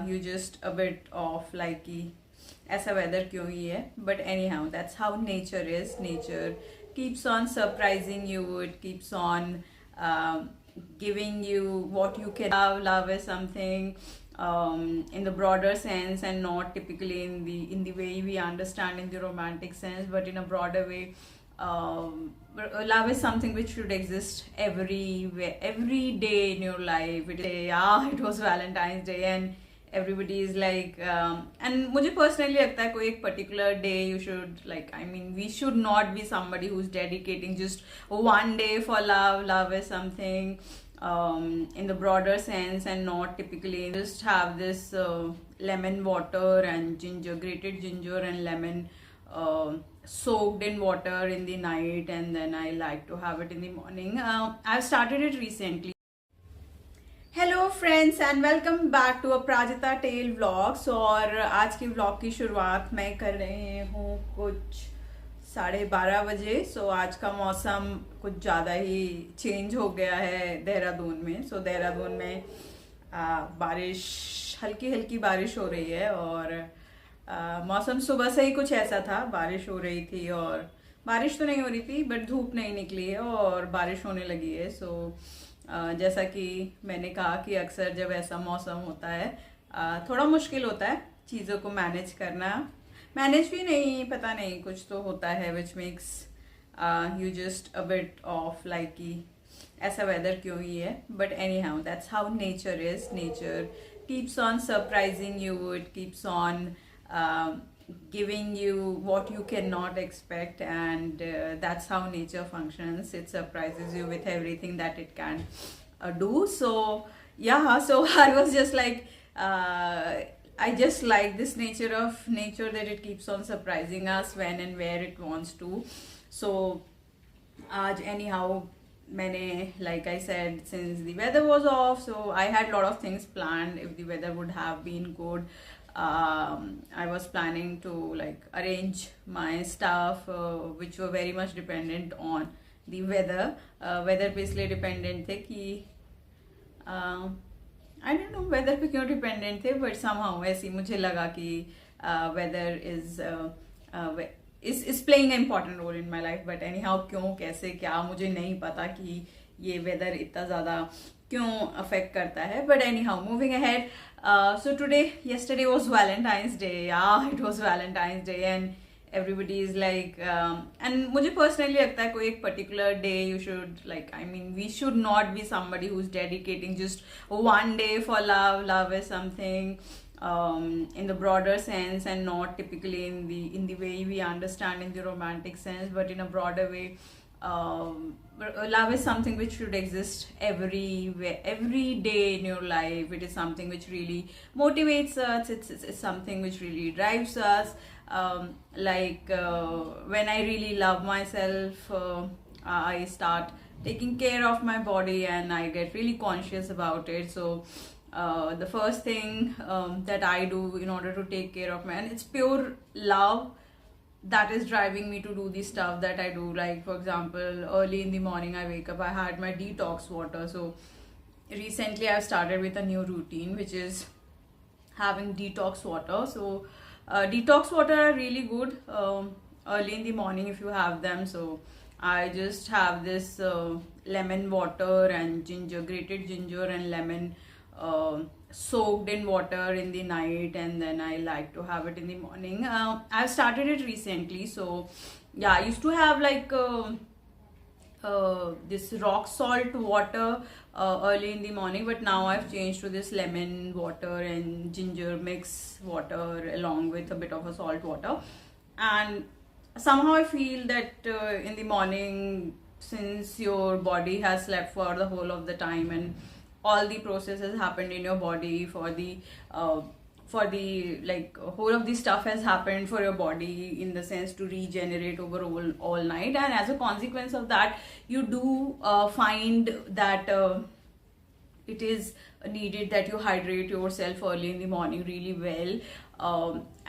you just a bit off like कि ऐसा weather क्यों ही है. But anyhow, that's how nature is. Nature keeps on surprising you. It keeps on giving you what you can love. Love is something in the broader sense, and not typically in the way we understand in the romantic sense, but in a broader way. Love is something which should exist everywhere, every day in your life. It was Valentine's Day and everybody is like and मुझे personally लगता है कोई एक particular day you should like, I mean, we should not be somebody who's dedicating just one day for love. Love is something in the broader sense, and not typically just have this lemon water and ginger, grated ginger and lemon soaked in water in the night, and then I like to have it in the morning. I've started it recently. Hello friends and welcome back to Aparajita tale vlogs. और आज की vlog की शुरुआत मैं कर रही हूँ कुछ 12:30 बजे। सो आज का मौसम कुछ ज़्यादा ही चेंज हो गया है देहरादून में। सो देहरादून में बारिश, हल्की हल्की बारिश हो रही है, और मौसम सुबह से ही कुछ ऐसा था, बारिश हो रही थी, और बारिश तो नहीं हो रही थी बट धूप नहीं निकली है और बारिश होने लगी है। सो जैसा कि मैंने कहा कि अक्सर जब ऐसा मौसम होता है थोड़ा मुश्किल होता है चीज़ों को मैनेज करना। मैनेज भी नहीं, पता नहीं, कुछ तो होता है which makes you just a bit of like कि ऐसा वेदर क्यों ही है. But any how that's how nature is. Nature keeps on surprising you. It keeps on giving you what you cannot expect, and that's how nature functions. It surprises you with everything that it can do. So yeah, so I was just like I just like this nature of nature, that it keeps on surprising us when and where it wants to. So आज anyhow मैंने, like I said, since the weather was off, so I had a lot of things planned. If the weather would have been good, I was planning to like arrange my stuff, which were very much dependent on the weather. Weather पे इसलिए dependent थे कि I don't know weather पे क्यों dependent थे, but somehow ऐसी मुझे लगा कि weather is playing an important role in my life. But anyhow, क्यों, कैसे, क्या, मुझे नहीं पता कि ये weather इतना ज़्यादा क्यों affect करता है. But anyhow, moving ahead. So yesterday was Valentine's Day. Yeah, it was Valentine's Day and everybody is like and मुझे personally लगता है कोई एक particular day you should like, I mean, we should not be somebody who's dedicating just one day for love. Love is something in the broader sense, and not typically in the way we understand in the romantic sense, but in a broader way. Love is something which should exist everywhere, every day in your life. It is something which really motivates us. It's something which really drives us. When I really love myself, I start taking care of my body and I get really conscious about it. So the first thing that I do in order to take care of and it's pure love that is driving me to do the stuff that I do. Like, for example, early in the morning I wake up, I had my detox water. So recently I've started with a new routine, which is having detox water. So detox water are really good early in the morning if you have them. So I just have this lemon water and ginger, grated ginger and lemon soaked in water in the night, and then I like to have it in the morning. I've started it recently. So yeah, I used to have like this rock salt water early in the morning, but now I've changed to this lemon water and ginger mix water along with a bit of a salt water. And somehow I feel that in the morning, since your body has slept for the whole of the time and all the processes happened in your body for the like whole of the stuff has happened for your body in the sense to regenerate over all night, and as a consequence of that you do find that it is needed that you hydrate yourself early in the morning really well.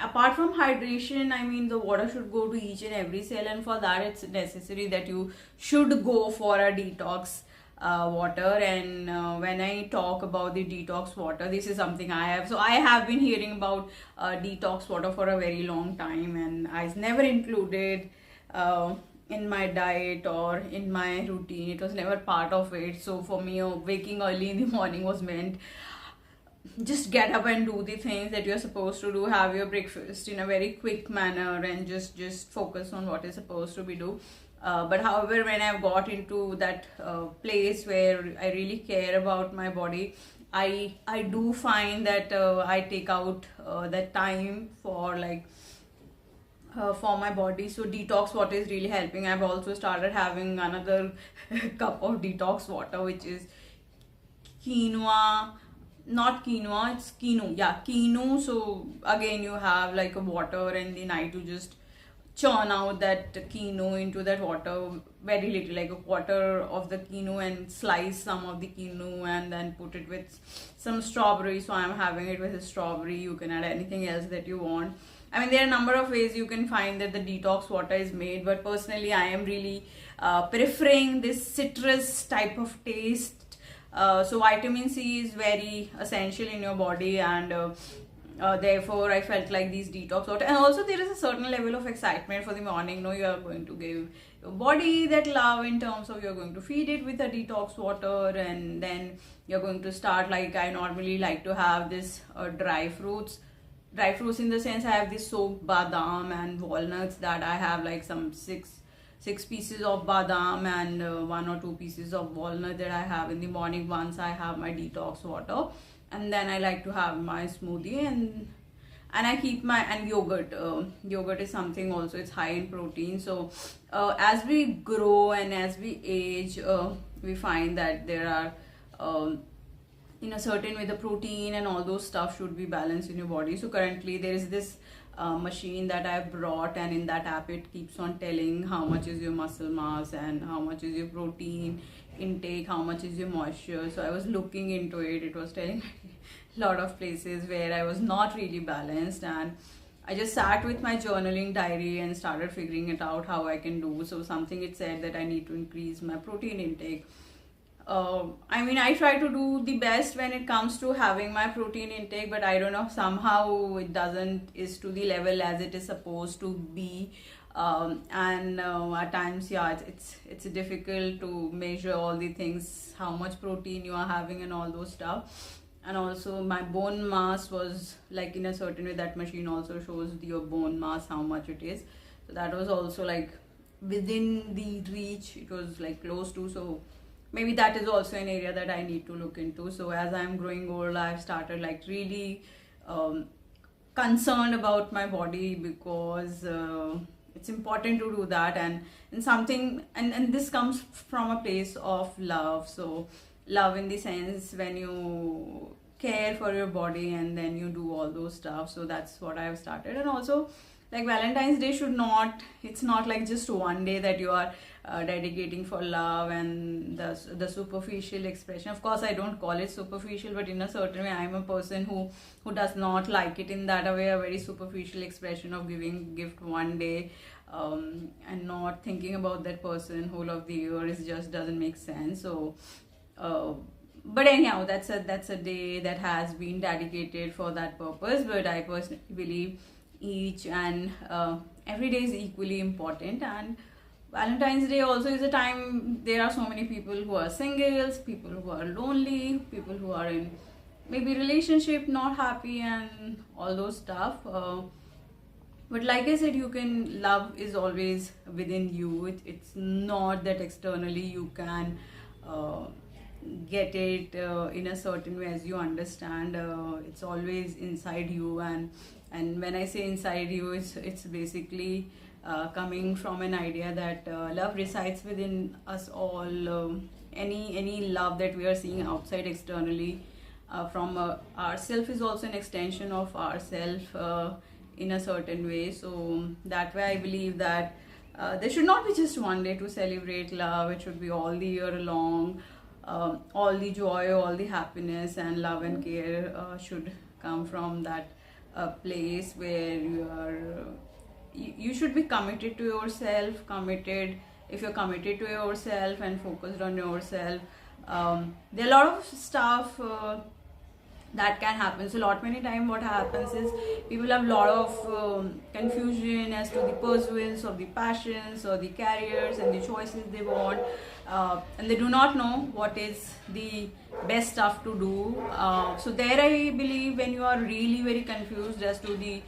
Apart from hydration, I mean, the water should go to each and every cell, and for that it's necessary that you should go for a detox. water. And when I talk about the detox water, this is something I have. So I have been hearing about detox water for a very long time, and I never included in my diet or in my routine. It was never part of it. So for me, waking early in the morning was meant just get up and do the things that you're supposed to do, have your breakfast in a very quick manner, and just focus on what is supposed to be do. But however, when I've got into that place where I really care about my body, I do find that I take out that time for like for my body. So detox water is really helping. I've also started having another cup of detox water, which is quinoa, not quinoa, it's quinoa. Yeah, quinoa. So again, you have like a water, and the night you just churn out that quinoa into that water, very little, like a quarter of the quinoa, and slice some of the quinoa and then put it with some strawberry. So I'm having it with a strawberry. You can add anything else that you want. I mean, there are a number of ways you can find that the detox water is made, but personally I am really preferring this citrus type of taste. So vitamin C is very essential in your body, and therefore I felt like these detox water. And also there is a certain level of excitement for the morning. You are going to give your body that love in terms of you're going to feed it with a detox water, and then you're going to start, like I normally like to have this dry fruits in the sense I have this soaked badam and walnuts, that I have like some six pieces of badam and 1 or 2 pieces of walnut that I have in the morning once I have my detox water. And then I like to have my smoothie, and I keep my, and yogurt. Yogurt is something also, it's high in protein. So as we grow and as we age, we find that there are in a certain way the protein and all those stuff should be balanced in your body. So currently there is this machine that I brought, and in that app it keeps on telling how much is your muscle mass and how much is your protein intake, how much is your moisture. So I was looking into it. It was telling a lot of places where I was not really balanced, and I just sat with my journaling diary and started figuring it out how I can do. So something it said that I need to increase my protein intake. I mean, I try to do the best when it comes to having my protein intake, but I don't know, somehow it doesn't is to the level as it is supposed to be. And at times, yeah, it's difficult to measure all the things, how much protein you are having and all those stuff. And also my bone mass was like in a certain way, that machine also shows your bone mass, how much it is. So that was also like within the reach, it was like close to. So maybe that is also an area that I need to look into. So as I'm growing old, I've started like really concerned about my body, because it's important to do that, and something, and this comes from a place of love. So love in the sense when you care for your body and then you do all those stuff. So that's what I've started. And also, like Valentine's Day should not, it's not like just one day that you are dedicating for love and the superficial expression. Of course, I don't call it superficial, but in a certain way, I'm a person who does not like it in that way, a very superficial expression of giving gift one day and not thinking about that person whole of the year. It just doesn't make sense. So but anyhow, that's a day that has been dedicated for that purpose. But I personally believe each and every day is equally important. And Valentine's Day also is a time, there are so many people who are singles, people who are lonely, people who are in maybe relationship not happy and all those stuff. But like I said, you can, love is always within you. It's not that externally you can get it in a certain way as you understand. It's always inside you, and when I say inside you, it's basically coming from an idea that love resides within us all. Any love that we are seeing outside externally from ourself is also an extension of ourself in a certain way. So that way I believe that there should not be just one day to celebrate love. It should be all the year long. All the joy, all the happiness and love and care should come from that place where you should be committed to yourself. If you're committed to yourself and focused on yourself, There are a lot of stuff that can happen. So lot many time what happens is people have a lot of confusion as to the pursuits of the passions or the careers and the choices they want, and they do not know what is the best stuff to do. So there I believe when you are really very confused as to the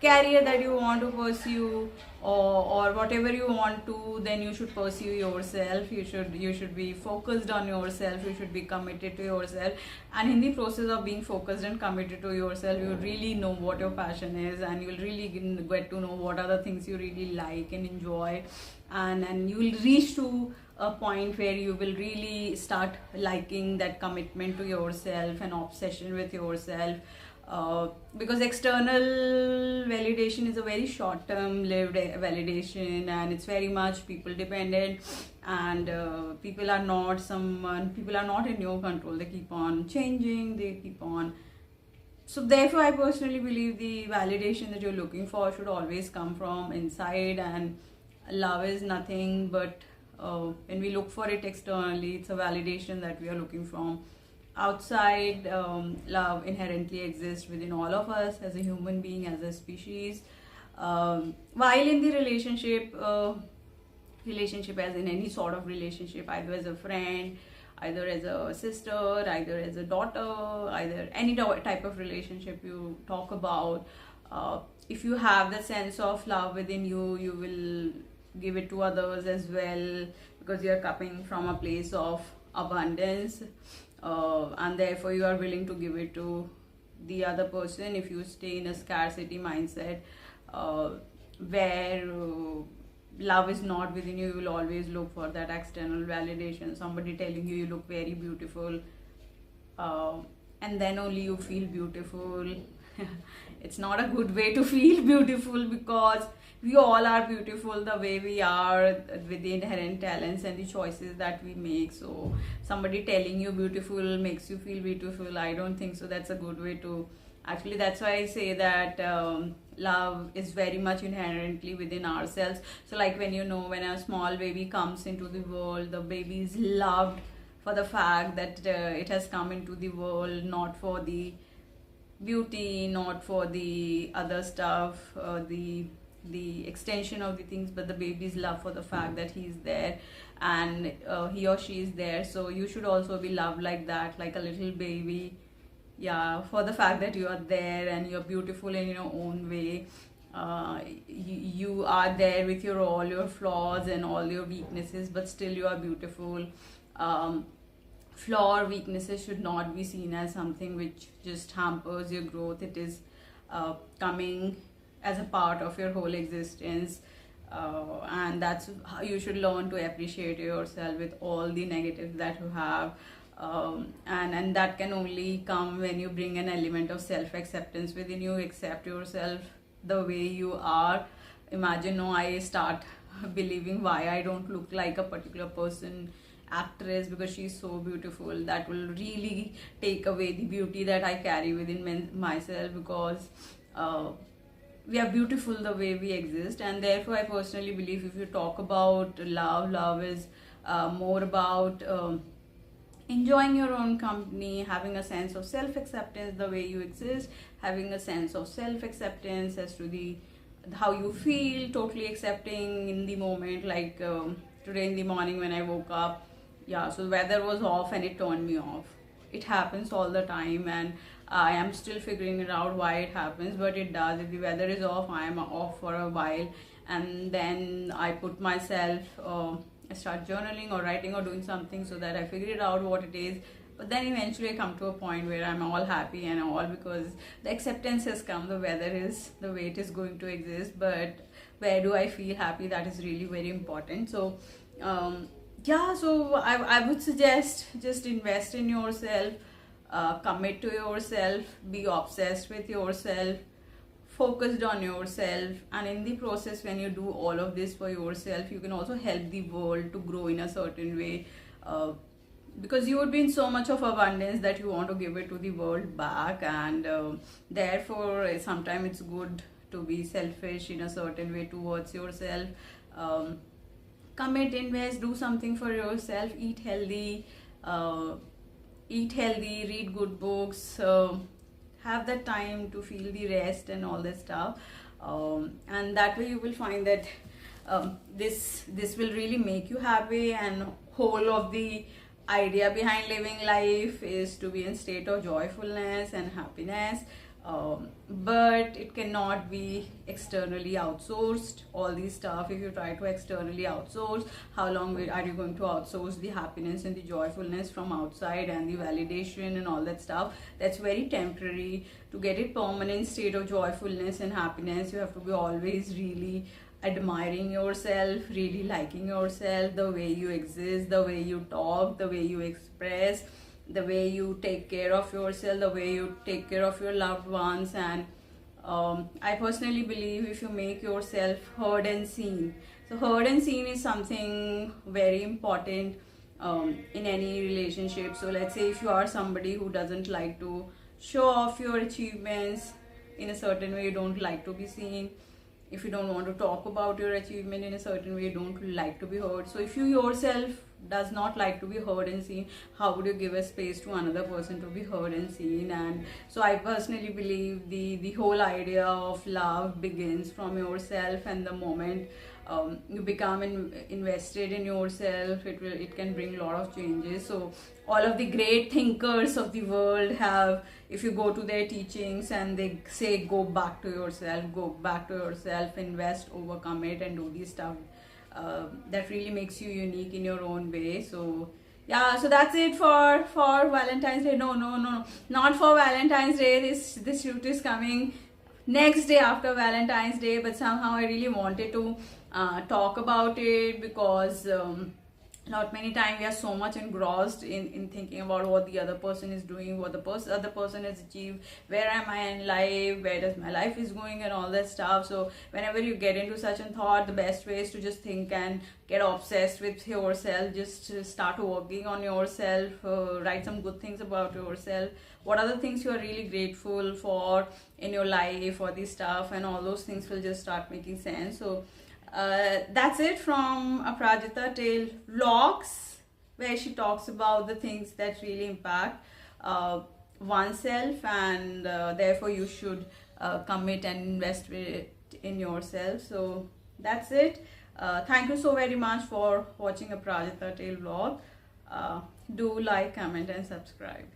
career that you want to pursue, or whatever you want to, then you should pursue yourself. You should be focused on yourself. You should be committed to yourself, and in the process of being focused and committed to yourself, you really know what your passion is, and you'll really get to know what are the things you really like and enjoy, and you will reach to a point where you will really start liking that commitment to yourself and obsession with yourself. Because external validation is a very short term lived validation, and it's very much people dependent, and people are not in your control. They keep on changing, they keep on. So therefore I personally believe the validation that you're looking for should always come from inside, and love is nothing but when we look for it externally, it's a validation that we are looking from outside. Love inherently exists within all of us as a human being, as a species. While in the relationship as in any sort of relationship, either as a friend, either as a sister, either as a daughter, either any type of relationship you talk about, if you have the sense of love within you, you will give it to others as well, because you are coming from a place of abundance, and therefore you are willing to give it to the other person. If you stay in a scarcity mindset, where love is not within you, you will always look for that external validation, somebody telling you you look very beautiful, and then only you feel beautiful. It's not a good way to feel beautiful, because we all are beautiful the way we are, with the inherent talents and the choices that we make. So somebody telling you beautiful makes you feel beautiful, I don't think so that's a good way to. Actually, that's why I say that love is very much inherently within ourselves. So like when when a small baby comes into the world, the baby is loved for the fact that it has come into the world, not for the beauty, not for the other stuff, the extension of the things, but the baby's love for the fact that he's there, and he or she is there. So you should also be loved like that, like a little baby. Yeah, for the fact that you are there and you're beautiful in your own way. You are there with all your flaws and all your weaknesses, but still you are beautiful. Flaw or weaknesses should not be seen as something which just hampers your growth. It is coming as a part of your whole existence, and that's how you should learn to appreciate yourself with all the negatives that you have, and that can only come when you bring an element of self-acceptance within you. Accept yourself the way you are. Imagine, no, I start believing why I don't look like a particular person, actress, because she's so beautiful. That will really take away the beauty that I carry within myself, because we are beautiful the way we exist. And therefore I personally believe, if you talk about love is more about enjoying your own company, having a sense of self-acceptance the way you exist, having a sense of self-acceptance as to how you feel, totally accepting in the moment. Like today in the morning when I woke up, so the weather was off and it turned me off. It happens all the time, and I am still figuring it out why it happens, but it does. If the weather is off, I am off for a while, and then I put myself, I start journaling or writing or doing something so that I figure it out what it is. But then eventually I come to a point where I'm all happy and all, because the acceptance has come. The weather is the way it is going to exist, but where do I feel happy? That is really very important. So so I would suggest, just invest in yourself, commit to yourself, be obsessed with yourself, focused on yourself, and in the process, when you do all of this for yourself, you can also help the world to grow in a certain way, because you would be in so much of abundance that you want to give it to the world back, and therefore sometimes it's good to be selfish in a certain way towards yourself. Commit, invest, do something for yourself, eat healthy, uh, eat healthy, read good books, have the time to feel the rest and all that stuff. And that way you will find that this will really make you happy, and whole of the idea behind living life is to be in state of joyfulness and happiness. But it cannot be externally outsourced, all these stuff. If you try to externally outsource, how long are you going to outsource the happiness and the joyfulness from outside, and the validation and all that stuff? That's very temporary. To get it permanent state of joyfulness and happiness, you have to be always really admiring yourself, really liking yourself, the way you exist, the way you talk, the way you express, the way you take care of yourself, the way you take care of your loved ones. And I personally believe if you make yourself heard and seen, so heard and seen is something very important in any relationship. So let's say if you are somebody who doesn't like to show off your achievements in a certain way, you don't like to be seen. If you don't want to talk about your achievement in a certain way, you don't like to be heard. So if you yourself does not like to be heard and seen, how would you give a space to another person to be heard and seen? And so I personally believe the whole idea of love begins from yourself, and the moment you become invested in yourself, it can bring a lot of changes. So all of the great thinkers of the world have, if you go to their teachings and they say go back to yourself, invest, overcome it, and do this stuff, that really makes you unique in your own way. So yeah, so that's it for Valentine's Day. No, not for Valentine's Day. This shoot is coming next day after Valentine's Day, but somehow I really wanted to talk about it, because not many times we are so much engrossed in thinking about what the other person is doing, what the other person has achieved, where am I in life, where does my life is going, and all that stuff. So whenever you get into such a thought, the best way is to just think and get obsessed with yourself. Just start working on yourself, write some good things about yourself. What are the things you are really grateful for in your life, or this stuff, and all those things will just start making sense. So that's it from Aprajita Tale Vlogs, where she talks about the things that really impact oneself, and therefore you should commit and invest in yourself. So that's it. Thank you so very much for watching Aprajita Tale Vlog. Do like, comment, and subscribe.